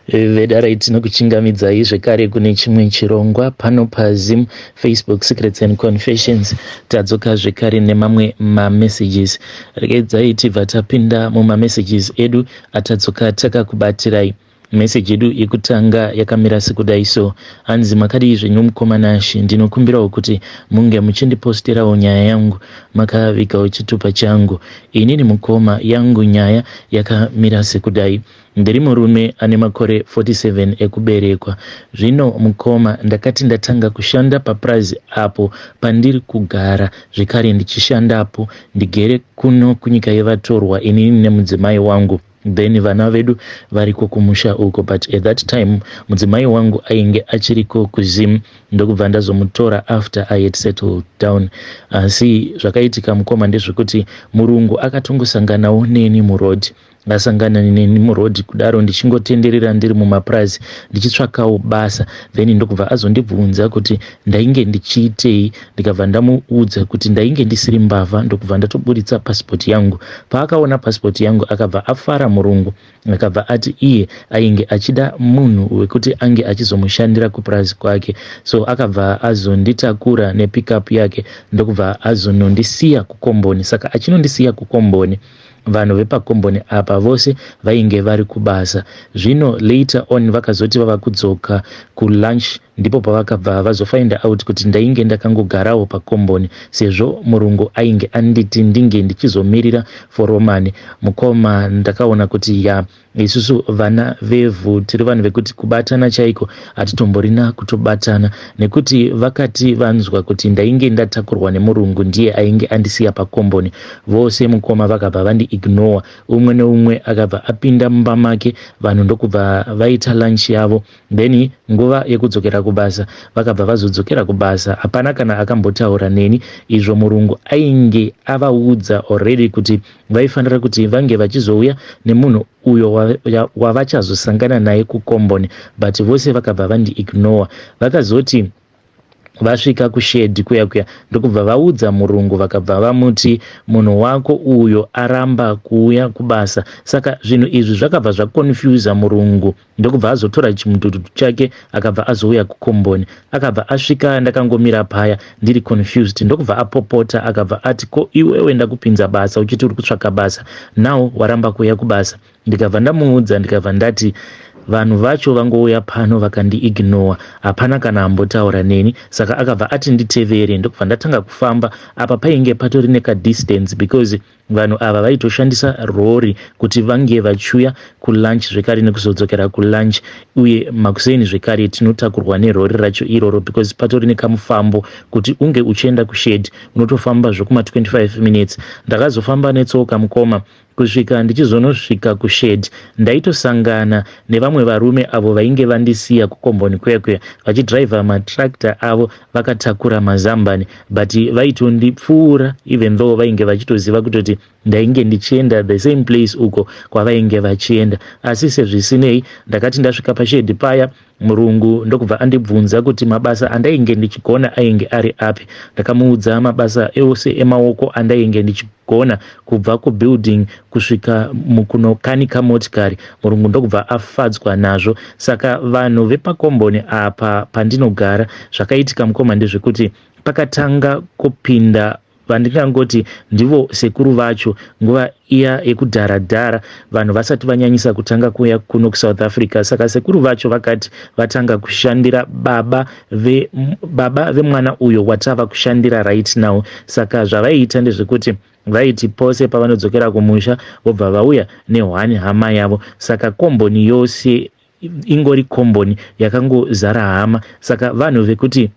Vedara tinokuchingamidzai zvekare kune chimwe chirongwa pano paZim Facebook Secrets and Confessions. Tadzoka zvekare nemamwe mamessages. Regedzai tibva tapinda mumamessages edu atadzoka takakubatirai. Message yedu yekutanga yakamira sekudai so: hanzi makadii zvenyu mukomana Shi, ndinokumbirawo kuti munge muchindiposterawo nyaya yangu makavikawo chitupa changu. Inini mukoma yangu nyaya yakamira sekudai. Ndiri murume ane makore 47 ekuberekwa. Zvino mukoma, ndakati ndatanga kushanda papurazi apo pandiri kugara, zvekare ndichishandapo ndigere kuno kunyika yevatorwa inini nemudzimai wangu. Then vana vedu variko kumusha uko, but at that time mudzimai wangu ainge achiriko kuZim, ndokubva ndazomutora after I had settled down. Asi zvakaitika mukoma ndezvekuti murungu akatongosanganawo neni muroad. Ngasangana neni muroad kudaro ndichingotenderera ndiri mumapurazi ndichitsvakawo basa. Then ndokubva azondibvunza kuti ndainge ndichiitei, ndikabva ndamuudza kuti ndainge ndisiri mbavha, ndokubva ndatoburitsa passport yangu. Paakaona passport yangu akabva afara murungu, akabva ati iye ainge achida munhu wekuti ange achizomushandira kupurazi kwake. So akabva azonditakura nepickup yake ndokubva azonondisiya kukomboni. Saka achinondisiya kukomboni, vanhu vepakomboni apa vose vainge vari kubasa. Zvino later on vakazoti vava kudzoka kulunch, ndipo pavakabva vazofind out kuti ndainge ndakangogarawo pakomboni sezvo murungu ainge anditi ndinge ndichizomirira for Roman. Mukoma ndakaona kuti isusu vana vevhu tiri vanhu vekuti kubatana chaiko hatitomborina kutobatana, nekuti vakati vanzwa kuti ndainge ndatakurwa nemurungu ndiye ainge andisiya pakomboni, vose mukoma vakabva vandi-ignore. Umwe neumwe akabva apinda mumba make, vanhu ndokubva vaita lunch yavo. Then nguva yekudzokera kubasa vakabva vazodzokera kubasa. Hapana kana akambotaura neni, izvo murungu ainge avaudza already kuti vaifanira kuti vange vachizouya nemunhu uyo wavachazosangana naye kukomboni, but vose vakabva vandi-ignore. Vakazoti vasvika kushedi kuya ndokubva vaudza murungu, vakabva vamuti munhu wako uyo aramba kuuya kubasa. Saka zvinhu izvi zvakabva zvakonfyuza murungu, ndokubva azotora chimututu chake akabva azouya kukomboni. Akabva asvika ndakangomira paya ndiri confused, ndokubva apopota akabva ati, ko iwewe ndakupinza basa uchiti uri kutsvaka basa, now waramba kuuya kubasa? Ndikabva ndamuudza ndikabva ndati vanhu vacho vangouya pano vakandi-ignore, hapana kana ambotaura neni. Saka akabva ati nditevere, ndokubva ndatanga kufamba. Apa painge patori nekadistance because vanhu ava vaitoshandisa rori kuti vange vachiuya kulunch zvekare nekuzodzokera kulunch, uye makuseni zvekare tinotakurwa nerori racho iroro because patori nekamufambo kuti unge uchienda kushedi unotofamba zvokuma 25 minutes. Ndakazofamba netsoka mukoma kusvika ndichizonosvika kushedi, ndaitosangana nevamwe varume avo vainge vandisiya kukomboni kuya vachidhiraivha matractor avo vakatakura mazambani, but vaitondipfuura even though vainge vachitoziva kutoti ndainge ndichienda the same place uko kwavainge vachienda. Asi sezvisinei ndakati ndasvika pashedi paya, murungu ndokubva andibvunza kuti mabasa andainge ndichigona ainge ari api. Ndakamuudza mabasa ose emaoko andainge ndichigona, kubva kubuilding kusvika mukunokanika motikari. Murungu ndokubva afadzwa nazvo. Saka vanhu vepakomboni apa pandinogara, zvakaitika mukoma ndezvekuti pakatanga kupinda vandingangoti ndivo sekuru vacho nguva iya yekudharadhara, vanhu vasati vanyanyisa kutanga kuuya kuno kuSouth Africa. Saka sekuru vacho vakati vatanga kushandira baba vemwana uyo watava kushandira right now. Saka zvavaiita ndezvekuti vaiti pose pavanodzokera kumusha vobva vauya nehwani hama yavo. Saka komboni yose ingori komboni yakangozara hama. Saka vanhu vekuti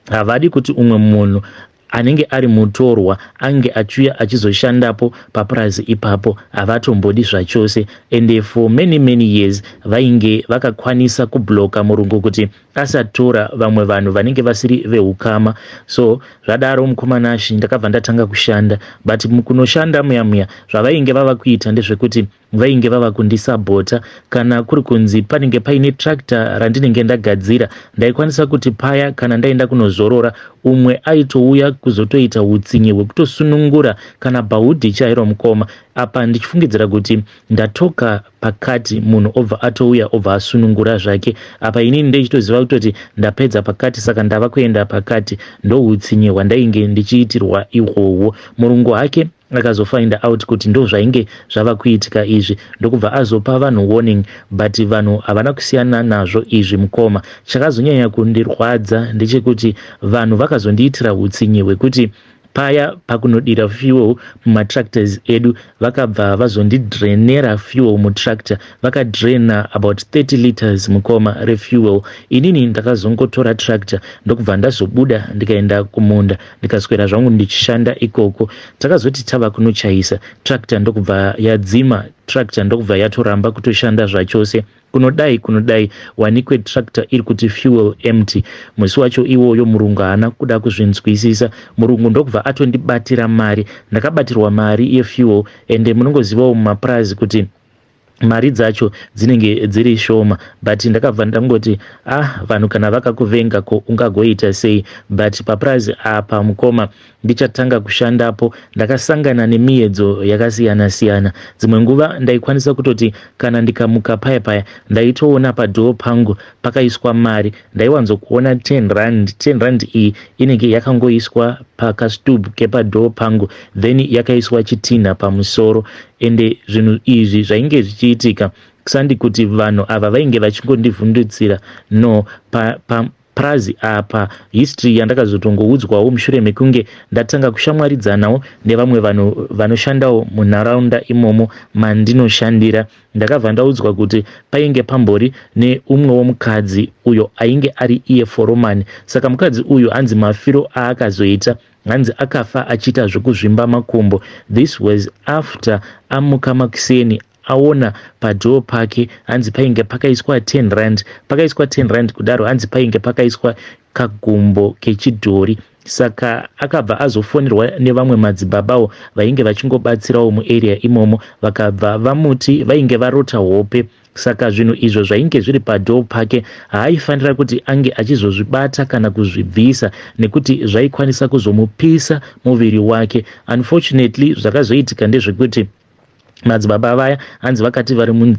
havadi kuti umwe munhu anenge ari mutorwa ange achiuya achizoshandapo papurazi ipapo, havatombodi zvachose. And for many years vainge vakakwanisa kubloka murungu kuti asatora vamwe vanhu vanenge vasiri vehukama. So zvadaro mukomana Shi ndakabva ndatanga kushanda, but mukunoshanda muya zvavainge vava kuita ndezvekuti vainge vava kundisabhota. Kana kuri kunzi panenge paine tractor randinenge ndagadzira, ndaikwanisa kuti paya kana ndaenda kunozorora umwe aitouya kuzotoita utsinye hwekutosunungura kana bhaudhi chairo mukoma. Apa ndichifungidzira kuti ndatoka pakati, munhu obva atouya obva asunungura zvake. Apa inini ndichitoziva kutoti ndapedza pakati, saka ndava kuenda pakati. Ndoutsinye hwandainge ndichiitirwa ihwohwo. Murungu hake akazofind out kuti ndo zvainge zvava kuitika izvi, ndokubva azopa vanhu warning, but vanhu havana kusiyana nazvo izvi mukoma. Chakazonyanya kundirwadza ndechekuti vanhu vakazondiitira utsinye hwekuti paya pakunodira fuel mumatractors edu vakabva vazondidrenera fuel mutractor, vakadrena about 30 liters mukoma refuel. Inini ndakazongotora tractor ndokubva ndazobuda ndikaenda kumunda ndikaswera zvangu ndichishanda ikoko. Takazoti tava kunochaisa tractor ndokubva yadzima, tractor ndokubva yatoramba kutoshanda zvachose. Kunodai wanikwe tractor iri kuti fuel empty. Musi wacho iwoyo murungu haana kuda kuzvinzwisisa. Murungu ndokubva atondibatira mari. Ndakabatirwa mari yefuel, ende munongozivawo mumapurazi kuti mari dzacho dzinenge dziri shoma, but ndakabva ndangoti vanhu kana vakakuvenga ko ungagoita sei. But papurazi apa mukoma ndichatanga kushandapo ndakasangana nemiedzo yakasiyana siyana. Dzimwe nguva ndaikwanisa kutoti kana ndikamuka paya ndaitoona padhoo pangu pakaiswa mari. Ndaiwanzokuona 10 rand. 10 rand iyi inenge yakangoiswa pakastubhu kepadhoo pangu, then yakaiswa chitina pamusoro. Ende zvinhu izvi zvainge zvichiitika kusandi kuti vanhu ava vainge vachingondivhundutsira, no. Purazi apa history yandakazotongoudzwawo mushure mekunge ndatanga kushamwaridzanawo nevamwe vanhu vanoshandawo munharaunda imomo mandinoshandira. Ndakabva ndaudzwa kuti painge pambori neumwewo mukadzi uyo ainge ari iye foromani. Saka mukadzi uyu hanzi mafiro aakazoita, hanzi akafa achiita zvekuzvimba makumbo. This was after amuka makuseni aona padhoo pake hanzi painge pakaiswa 10 rand. Pakaiswa 10 rand kudaro hanzi painge pakaiswa kagumbo kechidhori. Saka akabva azofonerwa nevamwe madzibabawo vainge vachingobatsirawo muarea imomo, vakabva vamuti vainge varota hope. Saka zvinhu izvo zvainge zviri padhoo pake haaifanira kuti ange achizozvibata kana kuzvibvisa, nekuti zvaikwanisa kuzomupisa muviri wake. Unfortunately zvakazoitika ndezvekuti madzibaba vaya hanzi vakati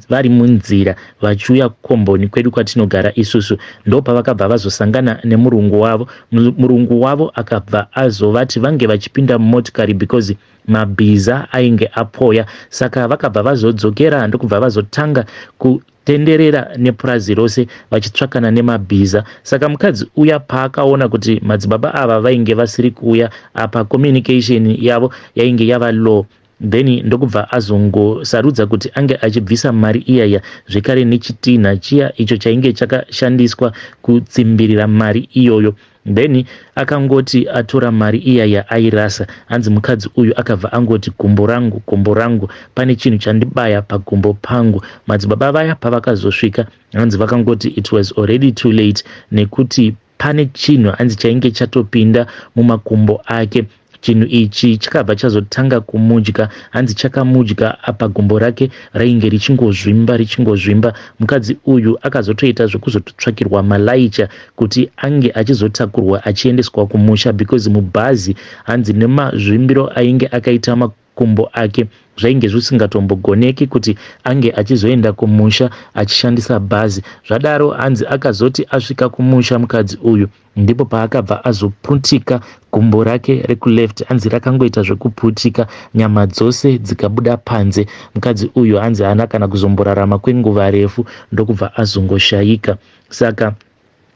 vari munzira vachiuya kukomboni kwedu kwatinogara isusu, ndopavakabva vazosangana nemurungu wavo. Murungu wavo akabva azovati vange vachipinda mumotikari because mabhiza ainge apoya. Saka vakabva vazodzokera ndokubva vazotanga kutenderera nepurazi rose vachitsvakana nemabhiza. Saka mukadzi uya paakaona kuti madzibaba ava vainge vasiri kuuya, apa communication yavo yainge yava low, then ndokubva azongosarudza kuti ange achibvisa mari iyaya zvekare nechitina chiya icho chainge chakashandiswa kutsimbirira mari iyoyo. Then akangoti atora mari iyaya airasa. Hanzi mukadzi uyu akabva angoti gumbo rangu pane chinhu chandibaya pagumbo pangu. Madzibaba vaya pavakazosvika hanzi vakangoti it was already too late, nekuti pane chinhu hanzi chainge chatopinda mumakumbo ake. Chinhu ichi chakabva chazotanga kumudya. Hanzi chakamudya apa gumbo rake rainge richingozvimba. Mukadzi uyu akazotoita zvekuzototsvakirwa malaicha kuti ange achizotakurwa achiendeswa kumusha, because mubhazi hanzi nemazvimbiro ainge akaita makumbo ake zvainge zvisingatombogoneki kuti ange achizoenda kumusha achishandisa bhazi. Zvadaro hanzi akazoti asvika kumusha mukadzi uyu ndipo paakabva azoputika gumbo rake rekuleft. Hanzi rakangoita zvekuputika, nyama dzose dzikabuda panze. Mukadzi uyu hanzi haana kana kuzomborarama kwenguva refu, ndokubva azongoshayika. Saka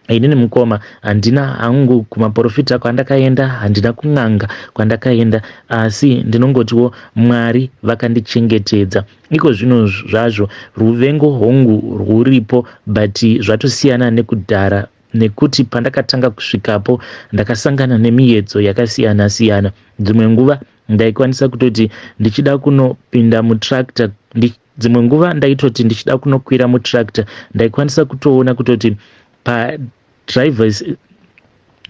inini mukoma handina hangu kumaprofita kwandakaenda, handina kun'anga kwandakaenda, asi ndinongotiwo Mwari vakandichengetedza. Iko zvino zvazvo ruvengo hongu rwuripo, but zvatosiyana nekudhara, nekuti pandakatanga kusvikapo ndakasangana nemiedzo yakasiyana siyana. Dzimwe nguva ndaikwanisa kutoti ndichida kunopinda mutractor, dzimwe nguva ndaitoti ndichida kunokwira mutractor ndaikwanisa kutoona kutoti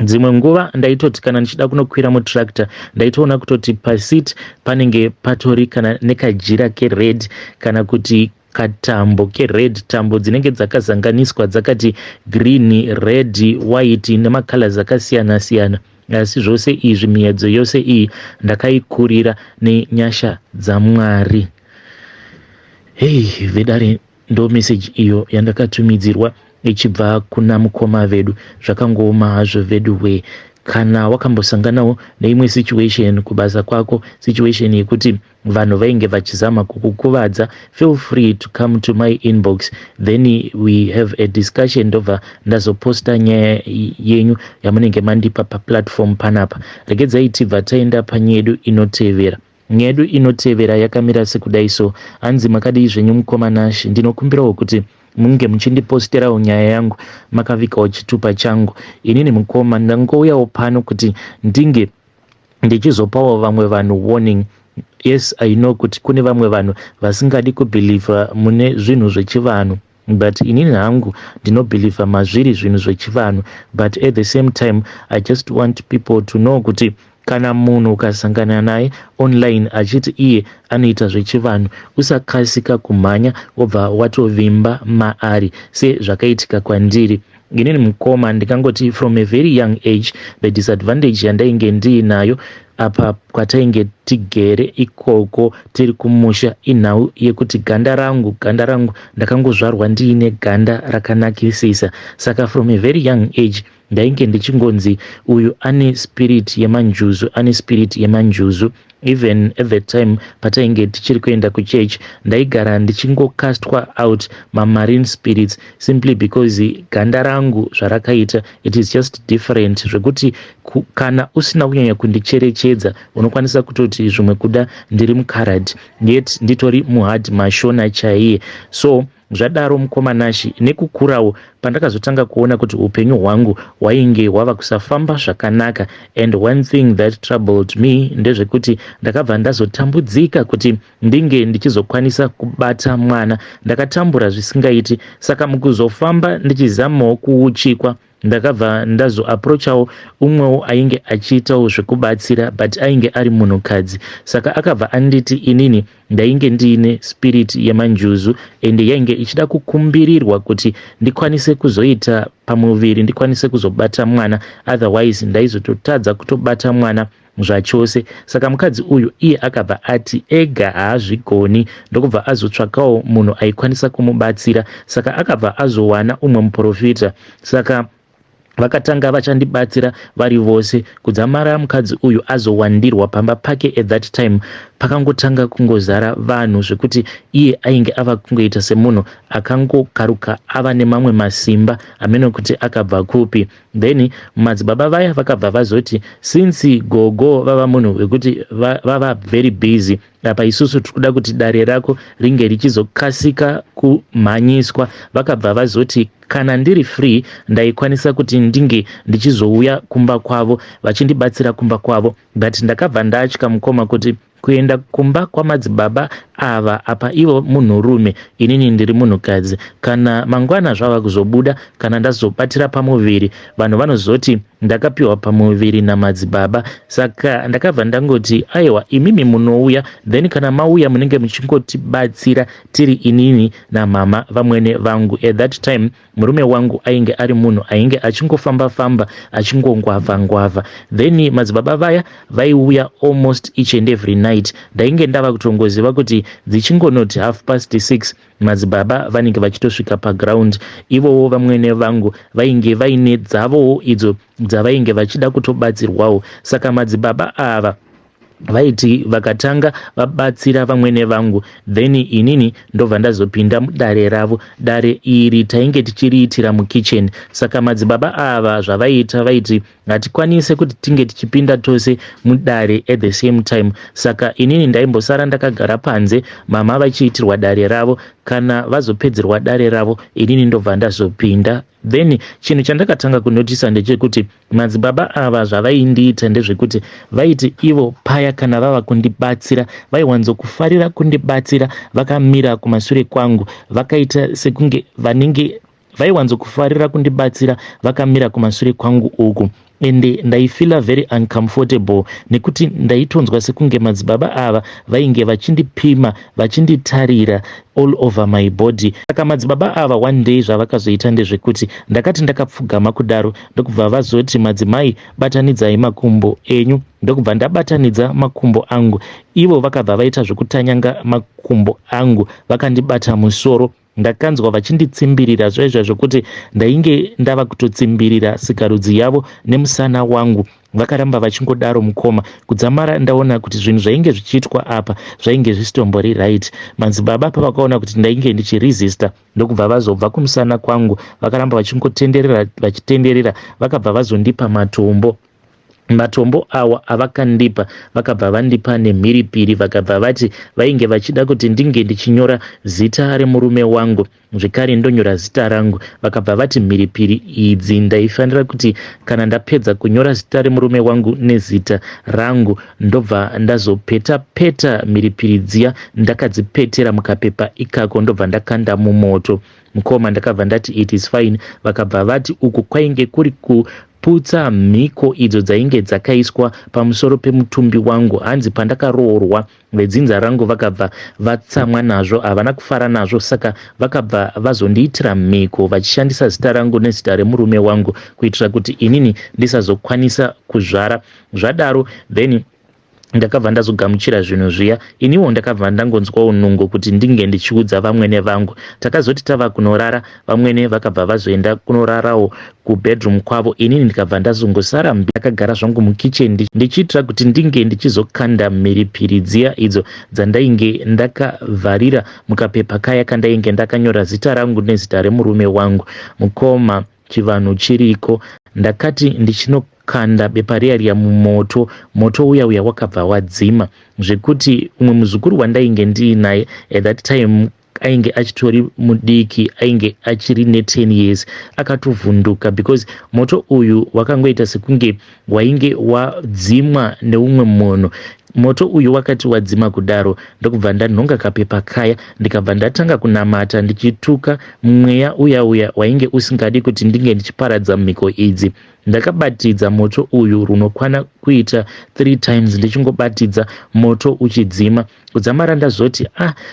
dzimwe nguva ndaitoti kana ndichida kunokwira mutractor ndaitoona kutoti pasiti panenge patori kana nekajira kered kana kuti katambo kered, tambo dzinenge dzakazanganiswa dzakati green, red, white nemacolors akasiyana siyana. Asi zvose izvi, miedzo yose iyi ndakaikurira nenyasha dzaMwari. Hei vedare, ndo message iyo yandakatumidzirwa ichibva kuna mukoma vedu. Zvakangooma hazvo vedu we. Kana wakambosanganawo neimwe situation kubasa kwako, situation yekuti vanhu vainge vachizama kukukuvadza, feel free to come to my inbox, then we have a discussion ndobva ndazoposta nyaya yenyu yamunenge mandipa paplatform panapa. Regedzai tibva taenda panyedu inotevera. Nyedu inotevera yakamira sekudai so. Hanzi makadii zvenyu mukomanashi, ndinokumbirawo kuti munge muchindiposterawo nyaya yangu makavikawo chitupa changu. Inini mukoma ndangouyawo pano kuti ndinge ndichizopawo vamwe vanhu warning. Yes, I know kuti kune vamwe vanhu vasingadi kubhilivha mune zvinhu zvechivanhu, but inini hangu ndinobhilivha mazviri zvinhu zvechivanhu. But at the same time I just want people to know kuti kana munhu ukasangana naye online achiti iye anoita zvechivanhu, usakasika kumhanya wobva watovimba maari sezvakaitika kwandiri. Inini mukoma ndikangoti from a very young age the disadvantage yandainge ndiinayo apa kwatainge tigere ikoko tiri kumusha inhau yekuti ganda rangu ndakangozvarwa ndiine ganda rakanakisisa. Saka from a very young age ndainge ndichingonzi uyu ane spirit yemanjuzu, ane spirit yemanjuzu. Even at the time patainge tichiri kuenda kuchurch ndaigara ndichingokastwa out marine spirits simply because ganda rangu zvarakaita, it is just different zvekuti kana usina kunyanya kundicherechedza unokwanisa kutoti zvimwe kuda ndiri mukaradi, yet nditori muhard mashona chaiye. So zvadaro mukomanashi, nekukurawo pandakazotanga kuona kuti upenyu hwangu hwainge hwava kusafamba zvakanaka. And one thing that troubled me ndezvekuti ndakabva ndazotambudzika kuti ndinge ndichizokwanisa kubata mwana. Ndakatambura zvisingaiti, saka mukuzofamba ndichizamawo kuuchikwa ndakabva ndazoaprochawo umwewo ainge achiitawo zvekubatsira, but ainge ari munhukadzi. Saka akabva anditi inini ndainge ndiine spirit yemanjuzu and yainge ichida kukumbirirwa kuti ndikwanise kuzoita pamuviri, ndikwanise kuzobata mwana, otherwise ndaizototadza kutobata mwana zvachose. Saka mukadzi uyu iye akabva ati ega haazvigoni, ndokubva azotsvakawo munhu aikwanisa kumubatsira. Saka akabva azowana umwe muprofita. Saka vakatanga vachandibatsira vari vose kudzamara mukadzi uyu azowandirwa pamba pake. At that time pakangotanga kungozara vanhu zvekuti iye ainge ava kungoita semunhu akangokaruka ava nemamwe masimba amene kuti akabva kupi. Then madzibaba vaya vakabva vazoti since gogo vava munhu wekuti vava very busy, apa isusu tikuda kuti dare rako ringe richizokasika kumhanyiswa. Vakabva vazoti kana ndiri free ndaikwanisa kuti ndinge ndichizouya kumba kwavo vachindibatsira kumba kwavo. But ndakabva ndatya mukoma kuti kuenda kumba kwamadzibaba ava apa ivo munhurume inini ndiri munhukadzi, kana mangwana zvava kuzobuda kana ndazobatira pamuviri vanhu vanozoti ndakapiwa pamuviri namadzibaba. Saka ndakabva ndangoti aiwa imimi munouya, then kana mauya munenge muchingotibatsira tiri inini namama vamwene vangu. At that time murume wangu ainge ari munhu ainge achingofamba famba achingongwavha ngwavha. Then madzibaba vaya vaiuya almost each and every night. Ndainge ndava kutongoziva kuti dzichingonoti 6:30 madzibaba vanenge vachitosvika paground. Ivowo vamwene vangu vainge vaine dzavowo idzo dzavainge vachida kutobatsirwawo. Saka madzibaba ava vaiti vakatanga vabatsira vamwene vangu, then inini ndobva ndazopinda mudare ravo. Dare iri tainge tichiriitira mukitchen. Saka madzibaba ava zvavaita vaiti hatikwanise kuti tinge tichipinda tose mudare at the same time. Saka inini ndaimbosara ndakagara panze, mama vachiitirwa dare ravo. Kana vazopedzerwa dare ravo inini ndobva ndazopinda. Then chinhu chandakatanga kunotisa ndechekuti madzibaba ava zvavaindiita ndezvekuti vaiti ivo paya kana vava kundibatsira vaiwanzokufarira kundibatsira vakamira kumashure kwangu, vakaita sekunge vanenge vaiwanzokufarira kundibatsira vakamira kumashure kwangu uku. ende ndaifila very uncomfortable nekuti ndaitonzwa sekunge madzibaba ava vainge vachindipima vachinditarira all over my body. Saka madzibaba ava one day zvavakazoita ndezvekuti ndakati ndakapfugama kudaro ndokubva vazoti madzimai batanidzai makumbo enyu, ndokubva ndabatanidza makumbo angu. Ivo vakabva vaita zvekutanyanga makumbo angu vakandibata musoro. Ndakanzwa vachinditsimbirira zvaizvo zvokuti ndainge ndava kutotsimbirira sikarudzi yavo nemusana wangu. Vakaramba vachingodaro mukoma kudzamara ndaona kuti zvinhu zvainge zvichiitwa apa zvainge zvisitombori right. Madzibaba pavakaona kuti ndainge ndichiresista ndokubva vazobva kumusana kwangu vakaramba vachitenderera vakabva vazondipa matombo awa avakandipa vakabva vandipa nemhiripiri. Vakabva vati vainge vachida kuti ndinge ndichinyora zita remurume wangu zvekare ndonyora zita rangu. Vakabva vati mhiripiri idzi ndaifanira kuti kana ndapedza kunyora zita remurume wangu nezita rangu ndobva ndazopeta mhiripiri dziya ndakadzipetera mukapepa ikako ndobva ndakanda mumoto. Mukoma ndakabva ndati it is fine. Vakabva vati uku kwainge kuri kuputsa mhiko idzo dzainge dzakaiswa pamusoro pemutumbi wangu. Hanzi pandakaroorwa vedzinza rangu vakabva vatsamwa nazvo, havana kufara nazvo, saka vakabva vazondiitira mhiko vachishandisa zita rangu nezita remurume wangu kuitira kuti inini ndisazokwanisa kuzvara. Zvadaro then ndakabva ndazogamuchira zvinhu zviya. Iniwo ndakabva ndangonzwa unungo kuti ndinge ndichiudza vamwene vangu. Takazoti tava kunorara, vamwene vakabva vazoenda kunorarawo kubedroom kwavo. Inini ndikabva ndazongosara ndakagara zvangu mukicheni ndichiitira kuti ndinge ndichizokanda mhiripiri dziya idzo dzandainge ndakavharira mukapepa kaya kandainge ndakanyora zita rangu nezita remurume wangu. Mukoma chivanhu chiriko ndakati ndichinokanda bepa riya mumoto. Moto uya wakabva wadzima zvekuti umwe muzukuru wandainge ndiinaye at that time ainge achitori mudiki, ainge achiri ne10 years, akatovhunduka because moto uyu wakangoita sekunge wainge wadzimwa neumwe munhu. Moto uyu wakati wadzima kudaro ndokubva ndanhonga kapepa kaya ndikabva ndatanga kunamata ndichituka mweya uya wainge usingadi kuti ndinge ndichiparadza mhiko idzi. Ndakabatidza moto uyu runokwana kuita 3 times ndichingobatidza moto uchidzima. Kudzamara ndazoti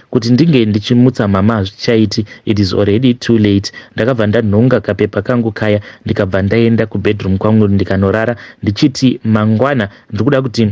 kuti ndinge ndichimutsa mama hazvichaiti, it is already too late. Ndakabva ndanhonga kapepa kangu kaya ndikabva ndaenda kubedroom kwangu ndikanorara ndichiti mangwana ndikuda kuti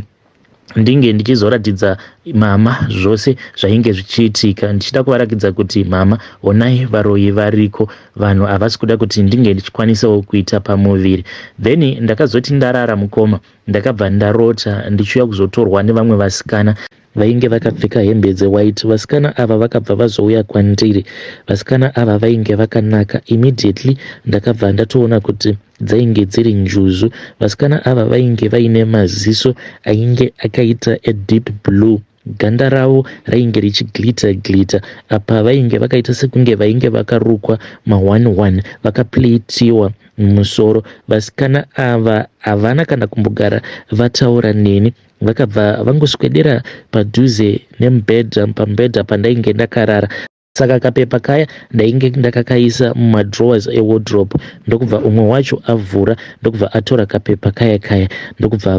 ndinge ndichizoratidza mama zvose zvainge zvichiitika, ndichida kuvarakidza kuti mama onai varoyi variko, vanhu havasi kuda kuti ndinge ndichikwanisawo kuita pamuviri. Then ndakazoti ndarara mukoma ndakabva ndarota ndichiuya kuzotorwa nevamwe vasikana vainge vakapfeka hembe dzewhite. Vasikana ava vakabva vazouya kwandiri. Vasikana ava vainge vakanaka. Immediately ndakabva ndatoona kuti dzainge dziri njuzu. Vasikana ava vainge vaine maziso ainge akaita a deep blue. Ganda ravo rainge richiglita. Apa vainge vakaita sekunge vainge vakarukwa ma1 vakapletiwa musoro. Vasikana ava havana kana kumbogara vataura neni. Vakabva vangoswedera padhuze pamubhedha pandainge ndakarara. Saka kapepa kaya ndainge ndakakaisa mumadrawers ewardrobe ndokubva umwe wacho avhura ndokubva atora kapepa kaya ndokubva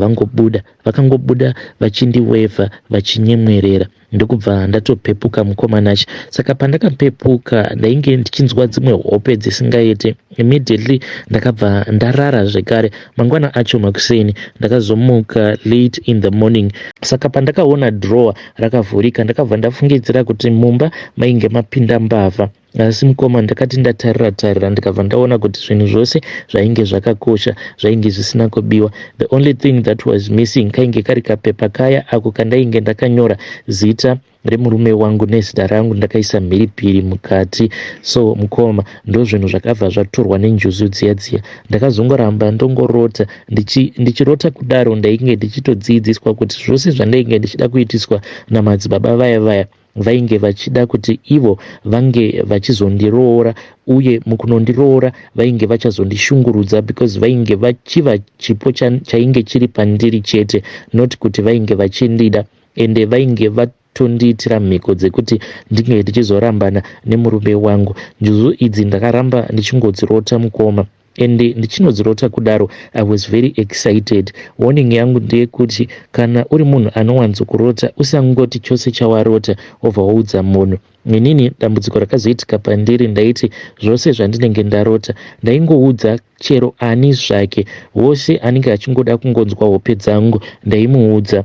vakangobuda vachindiwevha vachinyemwerera ndokubva ndatopepuka mukomanacho. Saka pandakapepuka ndainge ndichinzwa dzimwe hope dzisingaite. Immediately ndakabva ndarara zvekare. Mangwana acho makuseni ndakazomuka late in the morning. Saka pandakaona drawer rakavhurika ndakabva ndafungidzira kuti mumba mainge mapinda mbavha. Asi mukoma ndakati ndatarira ndikabva ndaona kuti zvinhu zvose zvainge zvakakosha zvainge zvisina kubiwa. The only thing that was missing kainge kari kapepa kaya ako kandainge ndakanyora zita remurume wangu nezita rangu ndakaisa mhiripiri mukati. So mukoma ndo zvinhu zvakabva zvatorwa nenjuzu dziya. Ndakazongoramba ndongorota ndichirota kudaro ndainge ndichitodzidziswa kuti zvose zvandainge ndichida kuitiswa namadzibaba vaya vainge vachida kuti ivo vange vachizondiroora, uye mukunondiroora vainge vachazondishungurudza because vainge vachiva chipo chainge chiri pandiri chete, not kuti vainge vachindida. Ende vainge vatondiitira mhiko dzekuti ndinge ndichizorambana nemurume wangu. Njuzu idzi ndakaramba ndichingodzirota mukoma. and ndichinodzirota kudaro I was very excited. Warning yangu ndeyekuti kana uri munhu anowanzokurota usangoti chose chawarota overwaudza munhu. Inini dambudziko rakazoitika pandiri ndaiti zvose zvandinenge ndarota ndaingoudza chero ani zvake, wose anenge achingoda kungonzwa hope dzangu ndaimuudza,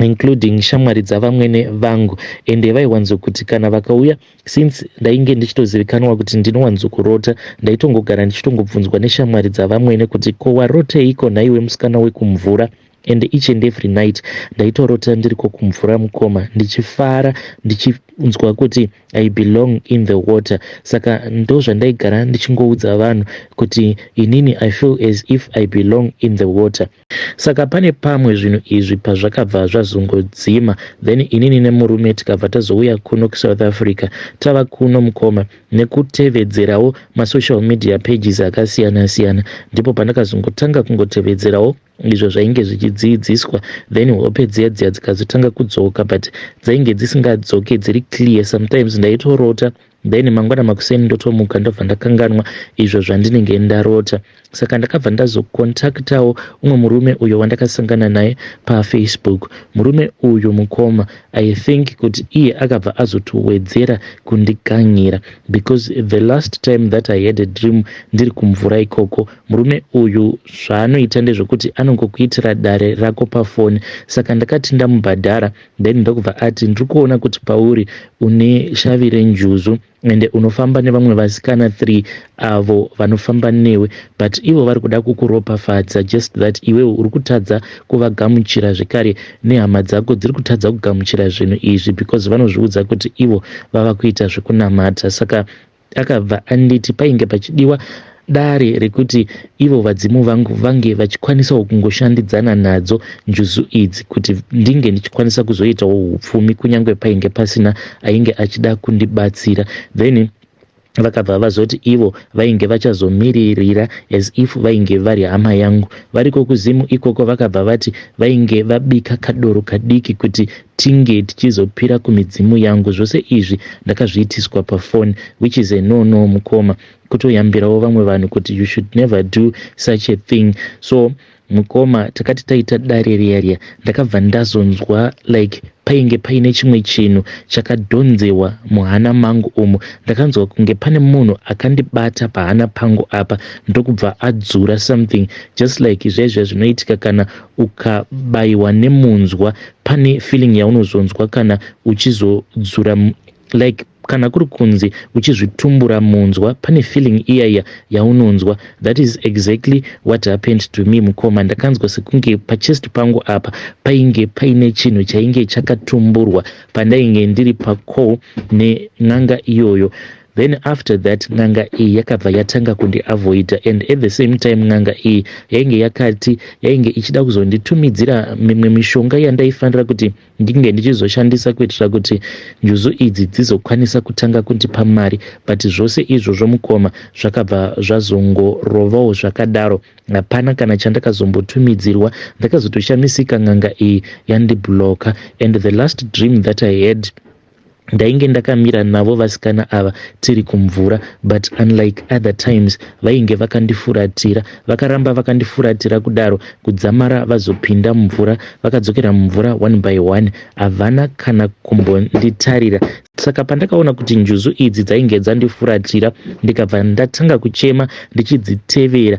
including shamwari dzavamwene vangu, ende vaiwanzokuti kana vakauya, since ndainge ndichitozivikanwa kuti ndinowanzokurota, ndaitongogara ndichitongobvunzwa neshamwari dzavamwene kuti ko waroteiko naiwe musikana wekumvura. And each and every night ndaitorota ndiriko kumvura mukoma ndichifara ndichinzwa kuti I belong in the water. Saka ndo zvandaigara ndichingoudza vanhu kuti inini I feel as if I belong in the water. Saka pane pamwe zvinhu izvi pazvakabva zvazongodzima, then inini nemurume tikabva tazouya kuno kuSouth Africa, tava kuno mukoma nekutevedzerawo masocial media pages akasiyana siyana, ndipo pandakazongotanga kungotevedzerawo izvo zvainge zvichidzidziswa, then hope dziya dzikazotanga kudzoka, but dzainge dzisingadzoke dziri clear. Sometimes ndaitorota then mangwana makuseni ndotomuka ndobva ndakanganwa izvo zvandinenge ndarota. Saka ndakabva ndazokontaktawo umwe murume uyo wandakasangana naye paFacebook. Murume uyu mukoma I think kuti iye akabva azotowedzera kundigangira, because the last time that I had a dream ndiri kumvura ikoko, murume uyu zvaanoita ndezvokuti anongokuitira dare rako pafoni. Saka ndakati ndamubhadhara, then ndokubva ati ndiri kuona kuti pauri une shavi renjuzu ende unofamba nevamwe vasikana 3 avo vanofamba newe, but ivo vari kuda kukuropafadza, just that iwewe uri kutadza kuvagamuchira, zvekare nehama dzako dziri kutadza kugamuchira zvinhu izvi because vanozviudza kuti ivo vava kuita zvekunamata. Saka akabva anditi painge pachidiwa dare rekuti ivo vadzimu vangu vange vachikwanisawo kungoshandidzana nadzo njuzu idzi kuti ndinge ndichikwanisa kuzoitawo upfumi kunyange painge pasina ainge achida kundibatsira. Then vakabva vazoti ivo vainge vachazomiririra as if vainge vari hama yangu. Variko kuzimu ikoko vakabva vati vainge vabika kadoro kadiki kuti tinge tichizopira kumidzimu yangu. Zvose izvi ndakazviitiswa pafoni, which is a no mukoma, kutoyambirawo vamwe vanhu kuti you should never do such a thing. So mukoma takati taita dare riya ndakabva ndazonzwa like painge paine chimwe chinhu chakadhonzewa muhana mangu umu. Ndakanzwa kunge pane munhu akandibata pahana pangu apa ndokubva adzura something, just like izvezvo zvinoitika kana ukabayiwa nemunzwa. Pane feeling yaunozonzwa kana uchizodzura, like kana kuri kunzi uchizvitumbura munzwa, pane feeling iyaya yaunonzwa. That is exactly what happened to me mukoma. Ndakanzwa sekunge pachest pangu apa painge paine chinhu chainge chakatumburwa pandainge ndiri pako nen'anga iyoyo. Then after that n'anga iyi yakabva yatanga kundiavoida, and at the same time n'anga iyi yainge ichida kuzonditumidzira mimwe mishonga yandaifanira kuti ndinge ndichizoshandisa kuitira kuti njuzu idzi dzizokwanisa kutanga kundipa mari, but zvose izvozvo mukoma zvakabva zvazongorovawo zvakadaro. Hapana kana chandakazombotumidzirwa, ndakazotoshamisika n'anga iyi yandibloka. And the last dream that I had, ndainge ndakamira navo vasikana ava tiri kumvura, but unlike other times vainge vakandifuratira, vakaramba vakandifuratira kudaro kudzamara vazopinda mumvura, vakadzokera mumvura one by one, havana kana kumbonditarira. Saka pandakaona kuti njuzu idzi dzainge dzandifuratira, ndikabva ndatanga kuchema ndichidzitevera.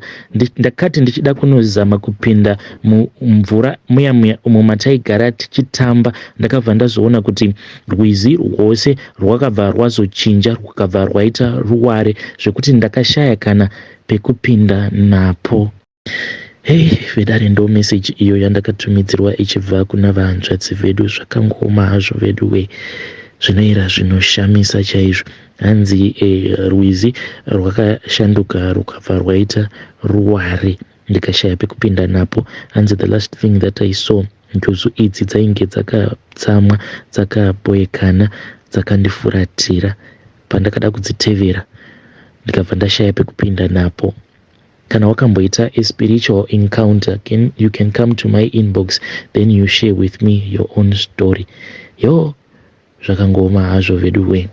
Ndakati ndichida kunozama kupinda mumvura muya umo mataigara tichitamba, ndakabva ndazoona kuti rwizi rwose rwakabva rwazochinja rukabva rwaita ruware zvekuti ndakashaya kana pekupinda napo. Hey, vedare ndo message iyo yandakatumidzirwa ichibva kuna vahanzvadzi vedu. Zvakangoma hazvo vedu we, zvinoira zvinoshamisa chaizvo. Hanzi rwizi rwakashanduka rukabva rwaita ruware, ndikashaya pekupinda napo. Hanzi the last thing that I saw, njuzu idzi dzainge dzakatsamwa, dzakaboyekana, dzakandifuratira. Pandakada kudzitevera ndikabva ndashaya pekupinda napo. Kana wakamboita a spiritual encounter, you can come to my inbox, then you share with me your own story. Yo, zvakangoma hazvo vedu we.